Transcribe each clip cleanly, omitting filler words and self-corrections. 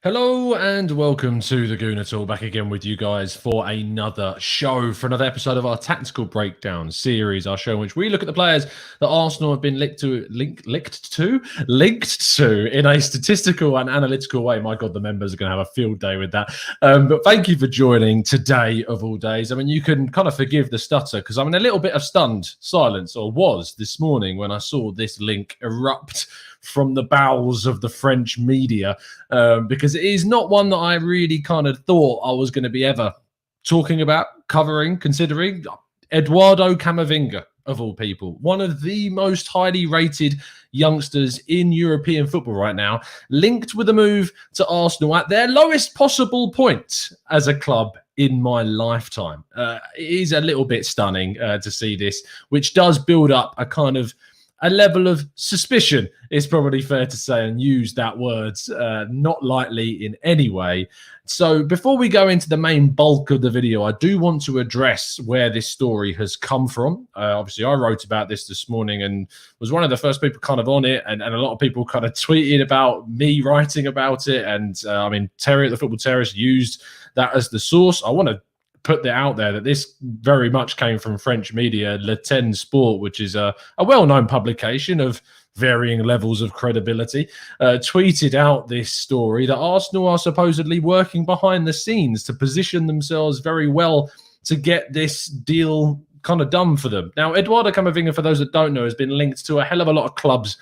Hello and welcome to the Gooner Talk, back again with you guys for another show, for another episode of our Tactical Breakdown series, our show in which we look at the players that Arsenal have been linked to in a statistical and analytical way. My God, the members are going to have a field day with that. But thank you for joining today of all days. I mean, you can kind of forgive the stutter because I'm in a little bit of stunned silence, or was this morning when I saw this link erupt from the bowels of the French media, because it is not one that I really kind of thought I was going to be ever talking about, covering, considering. Eduardo Camavinga, of all people, one of the most highly rated youngsters in European football right now, linked with a move to Arsenal at their lowest possible point as a club in my lifetime. It is a little bit stunning to see this, which does build up a level of suspicion, is probably fair to say, and use that word not lightly in any way. So before we go into the main bulk of the video, I do want to address where this story has come from. Obviously, I wrote about this morning and was one of the first people kind of on it, and a lot of people kind of tweeted about me writing about it. And I mean, Terry at the Football Terrace used that as the source. I want to put that out there that this very much came from French media, Le Ten Sport, which is a well-known publication of varying levels of credibility, tweeted out this story that Arsenal are supposedly working behind the scenes to position themselves very well to get this deal kind of done for them. Now, Eduardo Camavinga, for those that don't know, has been linked to a hell of a lot of clubs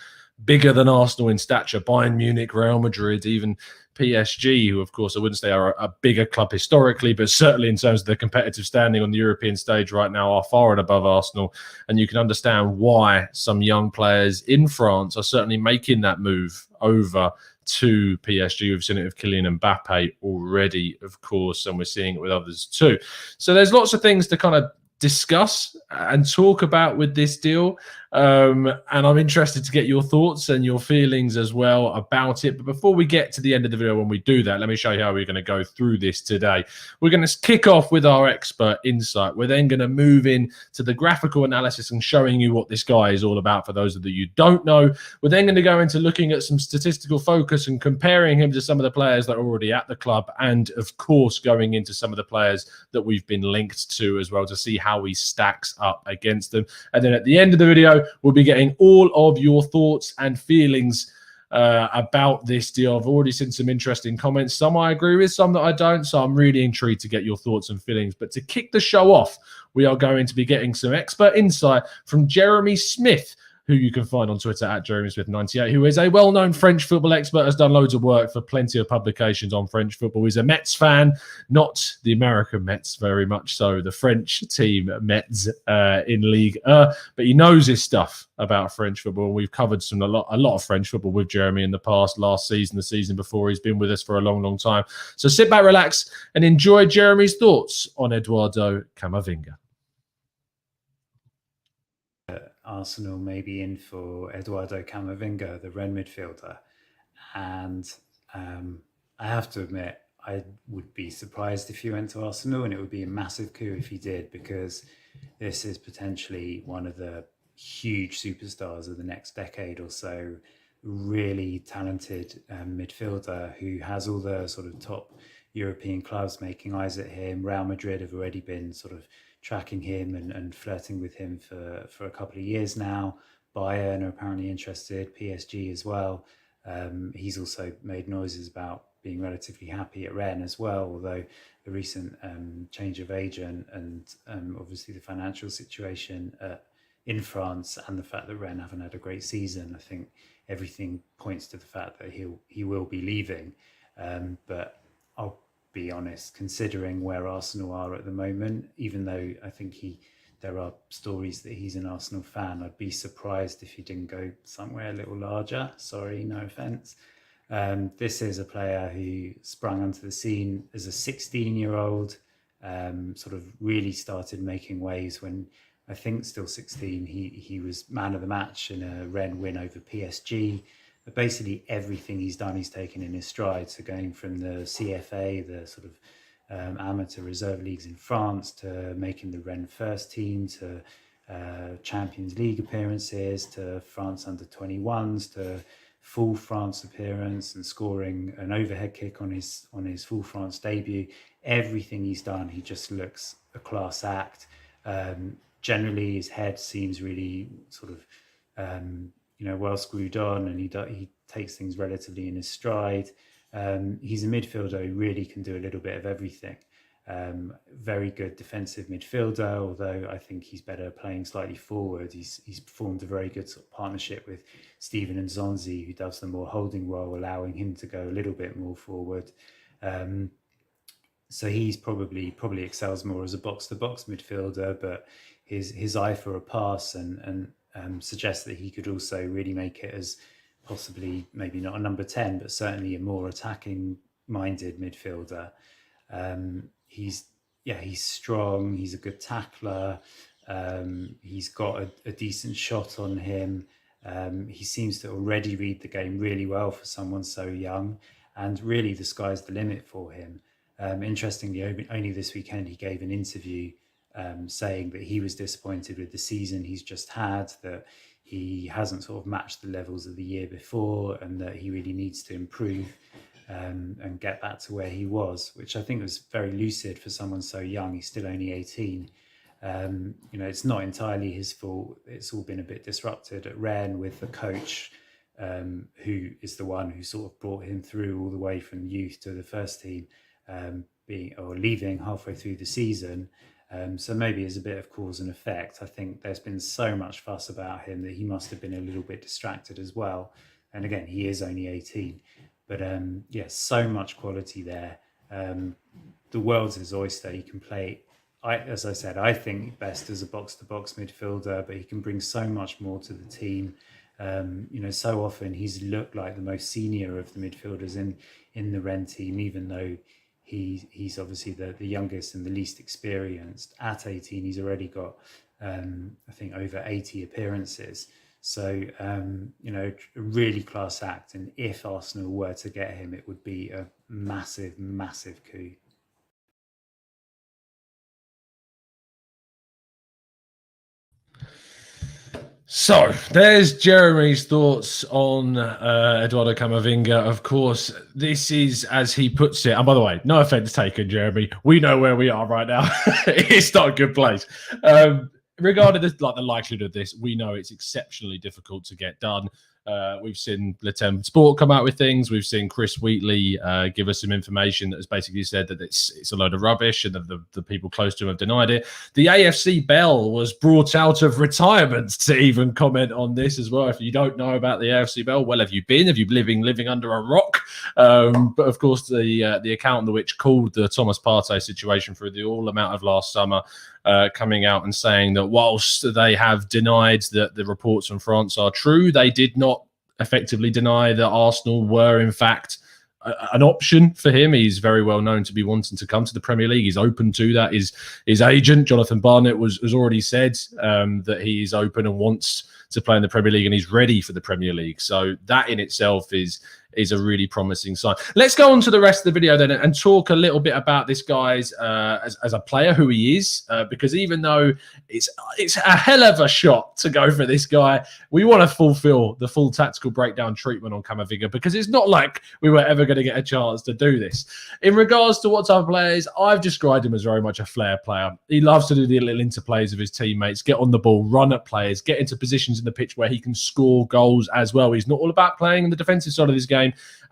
bigger than Arsenal in stature: Bayern Munich, Real Madrid, even PSG, who, of course, I wouldn't say are a bigger club historically, but certainly in terms of the competitive standing on the European stage right now are far and above Arsenal. And you can understand why some young players in France are certainly making that move over to PSG. We've seen it with Kylian Mbappe already, of course, and we're seeing it with others too. So there's lots of things to kind of discuss and talk about with this deal, and I'm interested to get your thoughts and your feelings as well about it. But before we get to the end of the video, when we do that, let me show you how we're going to go through this today. We're going to kick off with our expert insight. We're then going to move in to the graphical analysis and showing you what this guy is all about, for those of you who don't know. We're then going to go into looking at some statistical focus and comparing him to some of the players that are already at the club, and of course going into some of the players that we've been linked to as well, to see how he stacks up against them. And then at the end of the video, we'll be getting all of your thoughts and feelings about this deal. I've already seen some interesting comments. Some I agree with, some that I don't. So I'm really intrigued to get your thoughts and feelings. But to kick the show off, we are going to be getting some expert insight from Jeremy Smith, who you can find on Twitter at JeremySmith98, who is a well-known French football expert, has done loads of work for plenty of publications on French football. He's a Mets fan, not the American Mets very much so, the French team Mets in Ligue 1, but he knows his stuff about French football. We've covered a lot of French football with Jeremy in the past, last season, the season before. He's been with us for a long, long time. So sit back, relax, and enjoy Jeremy's thoughts on Eduardo Camavinga. Arsenal may be in for Eduardo Camavinga, the Rennes midfielder. And I have to admit, I would be surprised if he went to Arsenal, and it would be a massive coup if he did, because this is potentially one of the huge superstars of the next decade or so. Really talented midfielder who has all the sort of top European clubs making eyes at him. Real Madrid have already been sort of tracking him and flirting with him for a couple of years now. Bayern are apparently interested, PSG as well. He's also made noises about being relatively happy at Rennes as well, although the recent change of agent and obviously the financial situation in France and the fact that Rennes haven't had a great season, I think everything points to the fact that he will be leaving. But I'll be honest, considering where Arsenal are at the moment, even though I think there are stories that he's an Arsenal fan, I'd be surprised if he didn't go somewhere a little larger. Sorry, no offense. This is a player who sprung onto the scene as a 16-year-old, sort of really started making waves when, I think still 16, he was man of the match in a Rennes win over PSG. But basically everything he's done, he's taken in his stride. So going from the CFA, the sort of amateur reserve leagues in France, to making the Rennes first team, to Champions League appearances, to France under 21s, to full France appearance and scoring an overhead kick on his full France debut. Everything he's done, he just looks a class act. Generally, his head seems really sort of well screwed on, and he takes things relatively in his stride. He's a midfielder who really can do a little bit of everything. Very good defensive midfielder, although I think he's better playing slightly forward. He's formed a very good sort of partnership with Steven and Zonzi, who does the more holding role, allowing him to go a little bit more forward. So he's probably excels more as a box-to-box midfielder, but his eye for a pass and suggests that he could also really make it as possibly maybe not a number 10, but certainly a more attacking-minded midfielder. He's strong. He's a good tackler. He's got a decent shot on him. He seems to already read the game really well for someone so young, and really the sky's the limit for him. Interestingly, only this weekend he gave an interview saying that he was disappointed with the season he's just had, that he hasn't sort of matched the levels of the year before, and that he really needs to improve and get back to where he was, which I think was very lucid for someone so young. He's still only 18. It's not entirely his fault. It's all been a bit disrupted at Rennes with the coach, who is the one who sort of brought him through all the way from youth to the first team, leaving halfway through the season. So maybe it's a bit of cause and effect. I think there's been so much fuss about him that he must have been a little bit distracted as well. And again, he is only 18. But so much quality there. The world's his oyster. He can play, as I said, I think best as a box-to-box midfielder, but he can bring so much more to the team. So often he's looked like the most senior of the midfielders in the Rennes team, even though he's obviously the youngest and the least experienced. At 18, he's already got, I think, over 80 appearances. So, a really class act. And if Arsenal were to get him, it would be a massive, massive coup. So there's Jeremy's thoughts on Eduardo Camavinga. Of course, this is, as he puts it, and by the way, no offense taken, Jeremy. We know where we are right now. It's not a good place. Regarding the likelihood of this, we know it's exceptionally difficult to get done. We've seen Letem Sport come out with things. We've seen Chris Wheatley give us some information that has basically said that it's a load of rubbish and that the people close to him have denied it. The AFC Bell was brought out of retirement to even comment on this as well. If you don't know about the AFC Bell, well, have you been? Have you living under a rock? But of course, the account which called the Thomas Partey situation through the all amount of last summer, coming out and saying that whilst they have denied that the reports from France are true, they did not effectively deny that Arsenal were in fact an option for him. He's very well known to be wanting to come to the Premier League. He's open to that. His agent, Jonathan Barnett, has already said that he's open and wants to play in the Premier League, and he's ready for the Premier League. So that in itself is a really promising sign. Let's go on to the rest of the video then and talk a little bit about this guy's as a player, who he is, because even though it's a hell of a shot to go for this guy, we want to fulfill the full tactical breakdown treatment on Camavinga, because it's not like we were ever going to get a chance to do this. In regards to what type of player is, I've described him as very much a flair player. He loves to do the little interplays with his teammates, get on the ball, run at players, get into positions in the pitch where he can score goals as well. He's not all about playing in the defensive side of this game.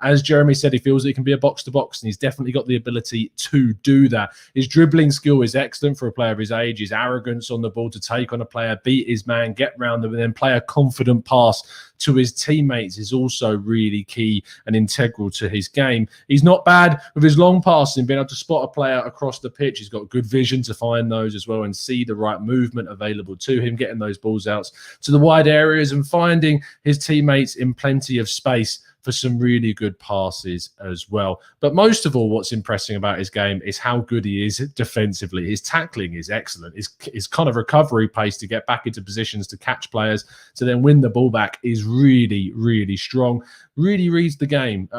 As Jeremy said, he feels that he can be a box-to-box, and he's definitely got the ability to do that. His dribbling skill is excellent for a player of his age. His arrogance on the ball to take on a player, beat his man, get round them, and then play a confident pass to his teammates is also really key and integral to his game. He's not bad with his long passing, being able to spot a player across the pitch. He's got good vision to find those as well and see the right movement available to him, getting those balls out to the wide areas and finding his teammates in plenty of space for some really good passes as well. But most of all, what's impressive about his game is how good he is defensively. His tackling is excellent. His kind of recovery pace to get back into positions to catch players, to then win the ball back, is really, really strong. really reads the game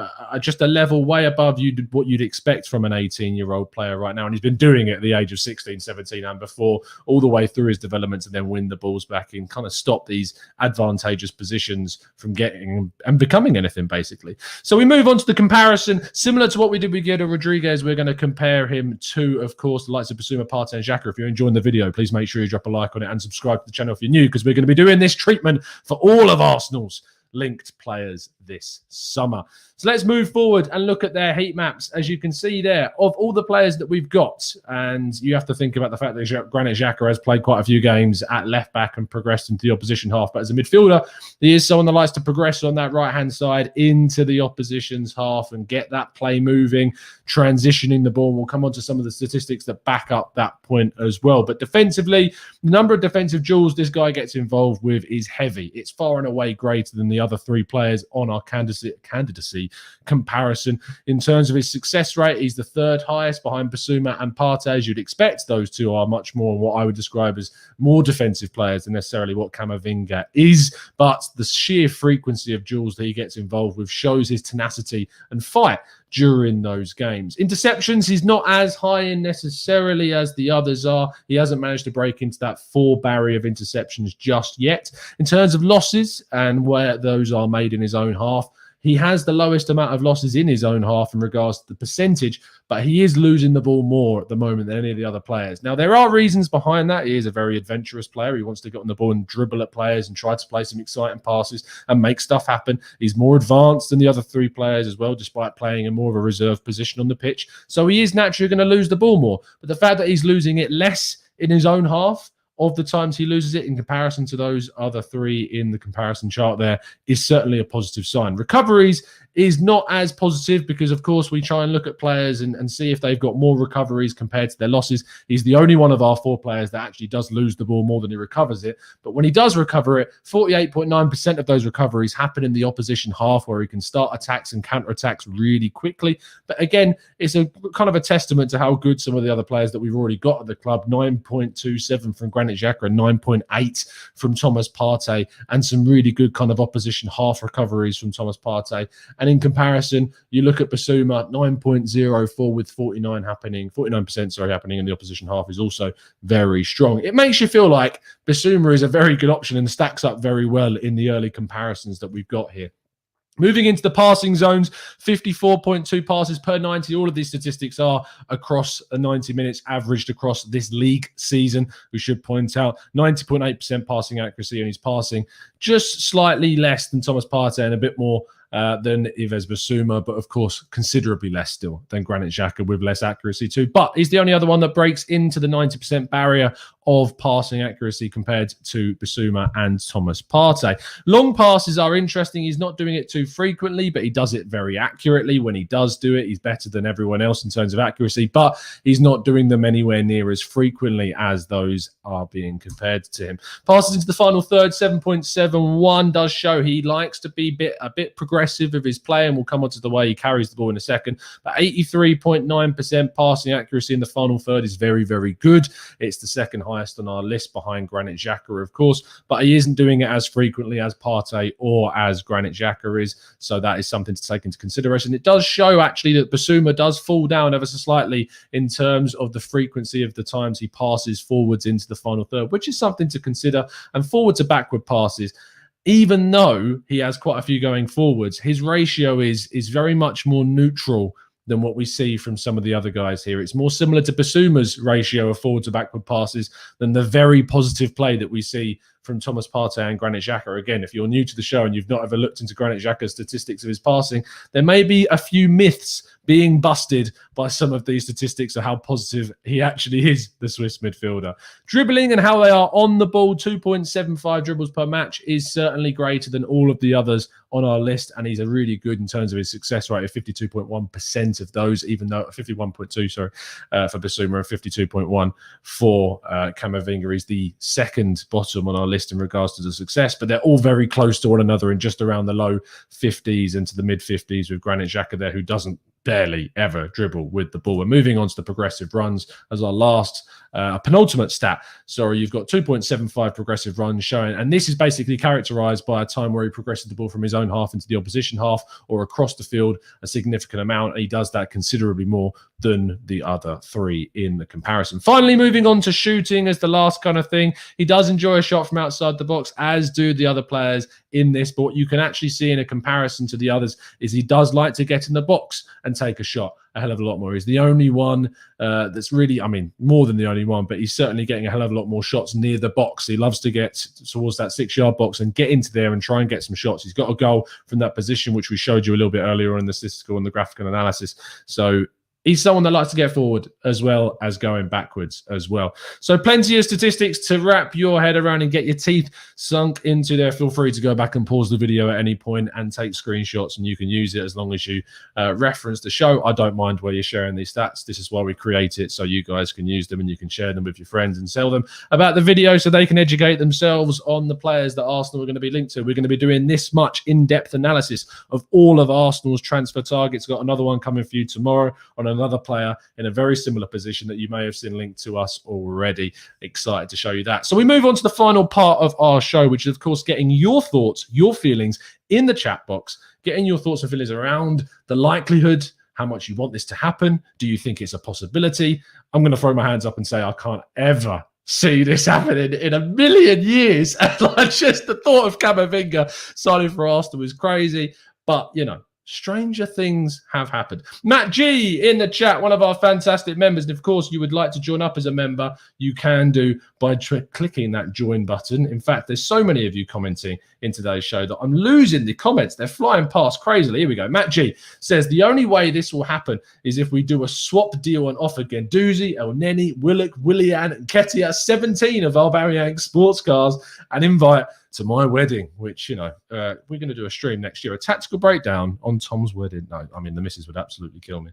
just a level way above what you'd expect from an 18-year-old player right now. And he's been doing it at the age of 16, 17 and before, all the way through his development, and then win the balls back and kind of stop these advantageous positions from getting and becoming anything, basically. So we move on to the comparison. Similar to what we did with Guido Rodriguez, we're going to compare him to, of course, the likes of Bissouma, Partey and Xhaka. If you're enjoying the video, please make sure you drop a like on it and subscribe to the channel if you're new, because we're going to be doing this treatment for all of Arsenal's linked players this summer. So let's move forward and look at their heat maps. As you can see there, of all the players that we've got, and you have to think about the fact that Granit Xhaka has played quite a few games at left back and progressed into the opposition half, but as a midfielder, he is someone that likes to progress on that right-hand side into the opposition's half and get that play moving, transitioning the ball. We'll come on to some of the statistics that back up that point as well. But defensively, the number of defensive duels this guy gets involved with is heavy. It's far and away greater than the other three players on our candidacy comparison. In terms of his success rate, he's the third highest behind Bissouma and Partey. As you'd expect, those two are much more what I would describe as more defensive players than necessarily what Camavinga is. But the sheer frequency of duels that he gets involved with shows his tenacity and fight during those games. Interceptions, he's not as high in necessarily as the others are. He hasn't managed to break into that 4 barrier of interceptions just yet. In terms of losses and where those are made in his own half, he has the lowest amount of losses in his own half in regards to the percentage, but he is losing the ball more at the moment than any of the other players. Now, there are reasons behind that. He is a very adventurous player. He wants to get on the ball and dribble at players and try to play some exciting passes and make stuff happen. He's more advanced than the other 3 players as well, despite playing in more of a reserve position on the pitch. So he is naturally going to lose the ball more. But the fact that he's losing it less in his own half of the times he loses it in comparison to those other 3 in the comparison chart there is certainly a positive sign. Recoveries is not as positive because, of course, we try and look at players and see if they've got more recoveries compared to their losses. He's the only one of our 4 players that actually does lose the ball more than he recovers it. But when he does recover it, 48.9% of those recoveries happen in the opposition half, where he can start attacks and counter-attacks really quickly. But again, it's a kind of a testament to how good some of the other players that we've already got at the club. 9.27 from Granit Xhaka and 9.8 from Thomas Partey, and some really good kind of opposition half recoveries from Thomas Partey. And in comparison, you look at Bissouma, 9.04 with 49% happening in the opposition half is also very strong. It makes you feel like Bissouma is a very good option and stacks up very well in the early comparisons that we've got here. Moving into the passing zones, 54.2 passes per 90. All of these statistics are across 90 minutes averaged across this league season. We should point out 90.8% passing accuracy, and he's passing just slightly less than Thomas Partey and a bit more than Yves Bissouma, but of course considerably less still than Granit Xhaka with less accuracy too. But he's the only other one that breaks into the 90% barrier of passing accuracy compared to Bissouma and Thomas Partey. Long passes are interesting. He's not doing it too frequently, but he does it very accurately. When he does do it, he's better than everyone else in terms of accuracy, but he's not doing them anywhere near as frequently as those are being compared to him. Passes into the final third, 7.71, does show he likes to be a bit progressive of his play, and we'll come on to the way he carries the ball in a second. But 83.9% passing accuracy in the final third is very, very good. It's the second highest on our list behind Granit Xhaka, of course, but he isn't doing it as frequently as Partey or as Granit Xhaka is, so that is something to take into consideration. It does show actually that Bissouma does fall down ever so slightly in terms of the frequency of the times he passes forwards into the final third, which is something to consider. And forward to backward passes, even though he has quite a few going forwards, his ratio is very much more neutral than what we see from some of the other guys here. It's more similar to Bissouma's ratio of forward to backward passes than the very positive play that we see from Thomas Partey and Granit Xhaka. Again, if you're new to the show and you've not ever looked into Granit Xhaka's statistics of his passing, there may be a few myths being busted by some of these statistics of how positive he actually is, the Swiss midfielder. Dribbling and how they are on the ball, 2.75 dribbles per match is certainly greater than all of the others on our list, and he's a really good in terms of his success rate of 52.1% of those, even though 51.2, sorry, for Bissouma and 52.1 for Camavinga. He's the second bottom on our list in regards to the success, but they're all very close to one another in just around the low 50s into the mid 50s, with Granit Xhaka there, who doesn't barely ever dribble with the ball. We're moving on to the progressive runs as our last penultimate stat. Sorry, you've got 2.75 progressive runs showing, and this is basically characterized by a time where he progresses the ball from his own half into the opposition half or across the field a significant amount. He does that considerably more than the other three in the comparison. Finally, moving on to shooting as the last kind of thing. He does enjoy a shot from outside the box, as do the other players in this, but what you can actually see in a comparison to the others is he does like to get in the box and take a shot a hell of a lot more. He's the only one that's really, I mean, more than the only one, but he's certainly getting a hell of a lot more shots near the box. He loves to get towards that 6-yard box and get into there and try and get some shots. He's got a goal from that position, which we showed you a little bit earlier in the statistical and the graphical analysis. So he's someone that likes to get forward as well as going backwards as well. So plenty of statistics to wrap your head around and get your teeth sunk into there. Feel free to go back and pause the video at any point and take screenshots, and you can use it as long as you reference the show. I don't mind where you're sharing these stats. This is why we create it, so you guys can use them and you can share them with your friends and tell them about the video so they can educate themselves on the players that Arsenal are going to be linked to. We're going to be doing this much in-depth analysis of all of Arsenal's transfer targets. Got another one coming for you tomorrow on another player in a very similar position that you may have seen linked to us already. Excited to show you that. So we move on to the final part of our show, which is, of course, getting your thoughts, your feelings in the chat box, getting your thoughts and feelings around the likelihood, how much you want this to happen. Do you think it's a possibility? I'm going to throw my hands up and say I can't ever see this happening in a million years. And like, just the thought of Camavinga signing for Arsenal is crazy. But, you know, stranger things have happened. Matt G in the chat, one of our fantastic members. And of course, you would like to join up as a member, you can do by clicking that join button. In fact, there's so many of you commenting in today's show that I'm losing the comments. They're flying past crazily. Here we go. Matt G says, the only way this will happen is if we do a swap deal on offer Guendouzi, El Neni, Willock, Willian, and Ketia, 17 of Aubameyang sports cars, and invite to my wedding, which, you know, we're going to do a stream next year, a tactical breakdown on Tom's wedding. No, I mean, the missus would absolutely kill me.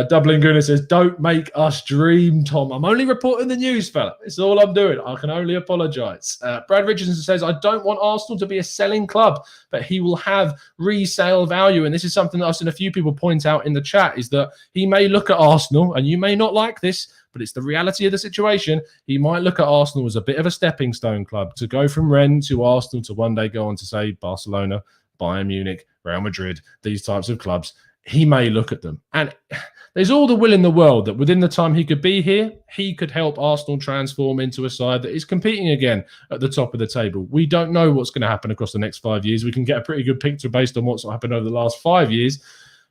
Dublin Gooner says, don't make us dream, Tom. I'm only reporting the news, fella. It's all I'm doing. I can only apologise. Brad Richardson says, I don't want Arsenal to be a selling club, but he will have resale value. And this is something that I've seen a few people point out in the chat, is that he may look at Arsenal, and you may not like this, but it's the reality of the situation. He might look at Arsenal as a bit of a stepping stone club to go from Rennes to Arsenal to one day go on to, say, Barcelona, Bayern Munich, Real Madrid, these types of clubs. He may look at them. And there's all the will in the world that within the time he could be here, he could help Arsenal transform into a side that is competing again at the top of the table. We don't know what's going to happen across the next 5 years. We can get a pretty good picture based on what's happened over the last 5 years,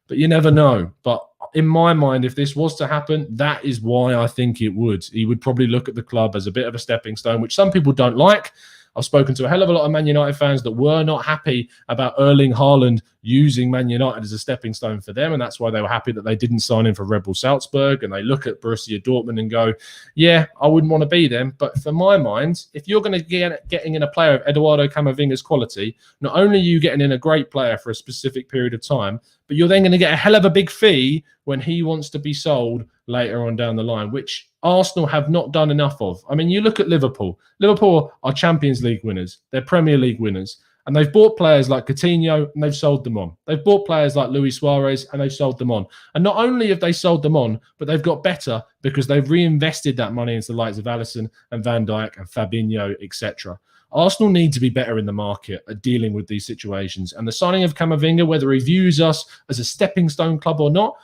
but you never know. But in my mind, if this was to happen, that is why I think it would. He would probably look at the club as a bit of a stepping stone, which some people don't like. I've spoken to a hell of a lot of Man United fans that were not happy about Erling Haaland using Man United as a stepping stone for them, and that's why they were happy that they didn't sign him for Red Bull Salzburg. And they look at Borussia Dortmund and go, yeah, I wouldn't want to be them. But for my mind, if you're going to getting in a player of Eduardo Camavinga's quality, not only are you getting in a great player for a specific period of time, but you're then going to get a hell of a big fee when he wants to be sold later on down the line, which Arsenal have not done enough of. I mean, you look at Liverpool. Liverpool are Champions League winners. They're Premier League winners. And they've bought players like Coutinho and they've sold them on. They've bought players like Luis Suarez and they've sold them on. And not only have they sold them on, but they've got better because they've reinvested that money into the likes of Alisson and Van Dijk and Fabinho, etc. Arsenal need to be better in the market at dealing with these situations. And the signing of Camavinga, whether he views us as a stepping stone club or not,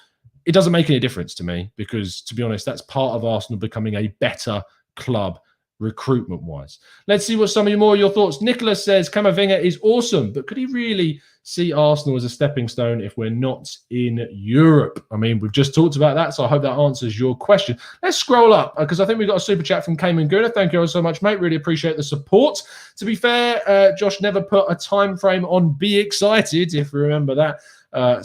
it doesn't make any difference to me because, to be honest, that's part of Arsenal becoming a better club recruitment-wise. Let's see what some of your thoughts. Nicholas says Camavinga is awesome, but could he really see Arsenal as a stepping stone if we're not in Europe? I mean, we've just talked about that, so I hope that answers your question. Let's scroll up because I think we've got a super chat from Cayman Gooner. Thank you all so much, mate. Really appreciate the support. To be fair, Josh never put a time frame on Be Excited, if you remember that.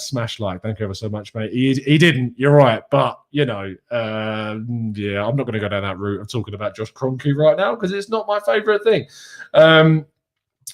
Smash like. Thank you ever so much, mate. He didn't. You're right. But, you know, yeah, I'm not going to go down that route of talking about Josh Kroenke right now because it's not my favourite thing.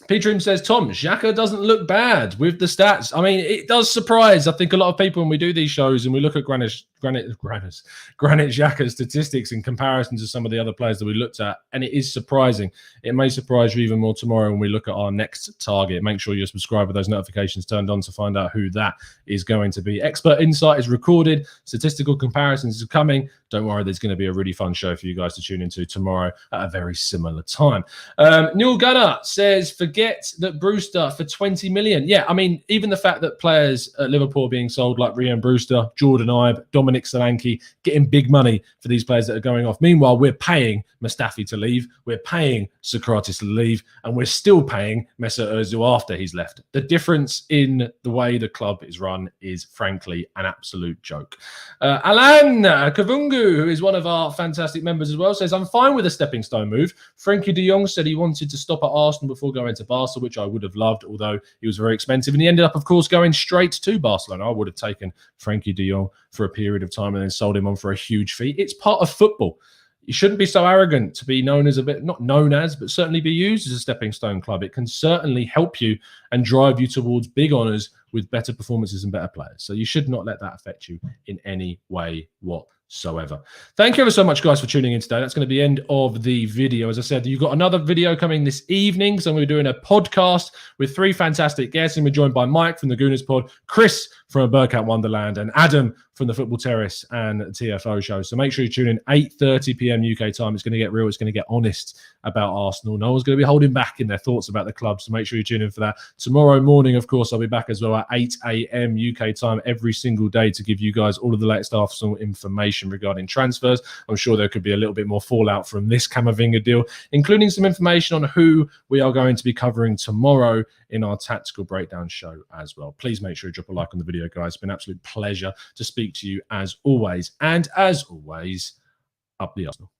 Petrim says, Tom, Xhaka doesn't look bad with the stats. I mean, it does surprise, I think, a lot of people when we do these shows and we look at Granit Granit Xhaka's statistics in comparison to some of the other players that we looked at, and it is surprising. It may surprise you even more tomorrow when we look at our next target. Make sure you're subscribed with those notifications turned on to find out who that is going to be. Expert insight is recorded. Statistical comparisons are coming. Don't worry, there's going to be a really fun show for you guys to tune into tomorrow at a very similar time. Neil Gunner says, forget that Brewster for 20 million. Yeah, I mean, even the fact that players at Liverpool are being sold like Ryan Brewster, Jordan Ibe, Dominic Solanke, getting big money for these players that are going off. Meanwhile, we're paying Mustafi to leave, we're paying Socrates to leave, and we're still paying Mesut Ozil after he's left. The difference in the way the club is run is frankly an absolute joke. Alan Kavungu, who is one of our fantastic members as well, says, I'm fine with a stepping stone move. Frankie de Jong said he wanted to stop at Arsenal before going to Barca, which I would have loved, although he was very expensive. And he ended up, of course, going straight to Barcelona. I would have taken Frankie de Jong for a period of time and then sold him on for a huge fee. It's part of football. You shouldn't be so arrogant to be known as not known as, but certainly be used as a stepping stone club. It can certainly help you and drive you towards big honours with better performances and better players. So you should not let that affect you in any way whatsoever. Thank you ever so much, guys, for tuning in today. That's going to be the end of the video. As I said, you've got another video coming this evening. So we're doing a podcast with 3 fantastic guests, and we're joined by Mike from the Gooners Pod, Chris from A Burkout Wonderland, and Adam from the Football Terrace and TFO show. So make sure you tune in 8:30 p.m. UK time. It's going to get real. It's going to get honest about Arsenal. No one's going to be holding back in their thoughts about the club. So make sure you tune in for that. Tomorrow morning, of course, I'll be back as well at 8 a.m. UK time every single day to give you guys all of the latest Arsenal information regarding transfers. I'm sure there could be a little bit more fallout from this Camavinga deal, including some information on who we are going to be covering tomorrow in our tactical breakdown show as well. Please make sure you drop a like on the video, guys. It's been an absolute pleasure to speak to you as always. And as always, up the Arsenal.